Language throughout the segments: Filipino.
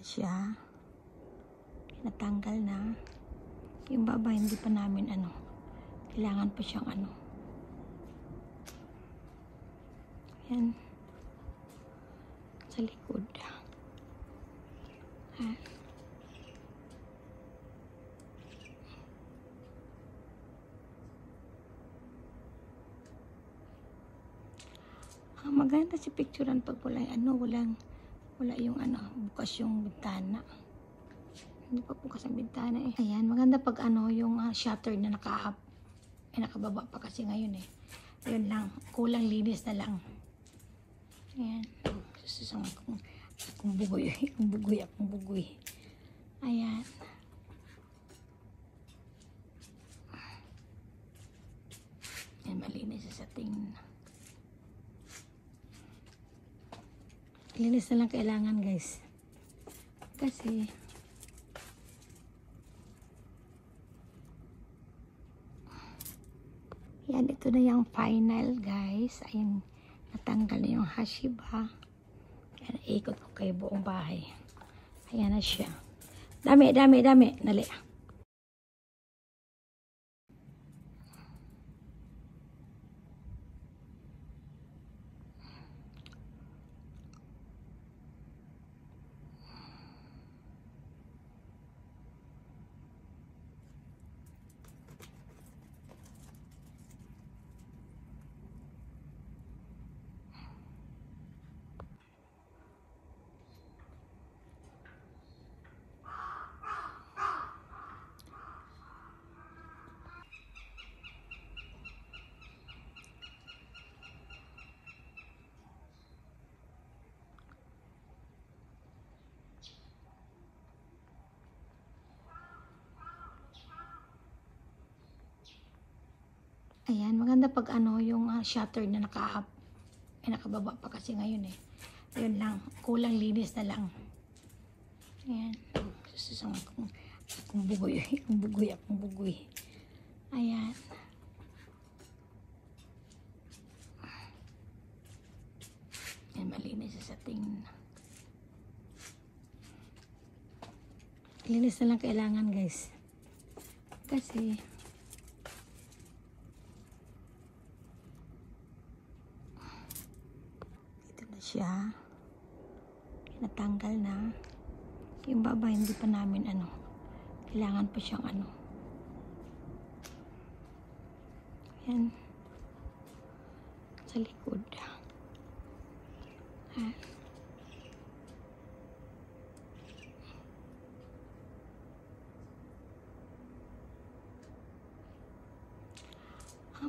siya. Natanggal na. Yung baba hindi pa namin kailangan pa siyang yan. Sa likod. Maganda si picturean pag wala yung bukas yung bintana. Hindi pa bukas ang bintana eh. Ayan, maganda pag yung shutter na nakababa pa kasi ngayon eh. Yun lang, kulang linis na lang. Ayan, susang akong bugoy. Ayan. Ayan, malinis sa setting. Linis na lang kailangan guys. Kasi yan, ito na yung final guys. Ayan, natanggal na yung hashiba. Ayan, ikot ko kayo buong bahay. Ayan na siya. Dami. Dali. Ayan, maganda pag yung shutter na nakababa pa kasi ngayon eh. Yun lang, kulang linis na lang. Ayan, susang akong bugoy. Ayan. Ayan, malinis sa setting. Linis na lang kailangan guys. Kasi siya. Natanggal na. Yung baba hindi pa namin kailangan pa siyang yan. Sa likod.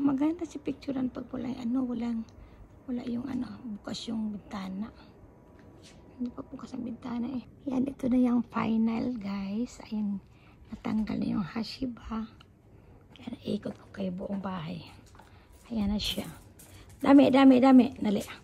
Maganda si picturean pag wala yung bukas yung bintana. Hindi pa bukas ang bintana eh. Yan, ito na yung final guys. Ayan, natanggal na yung hashiba. Ayan, ikot ko kayo buong bahay. Ayan na siya. Dami. Dali.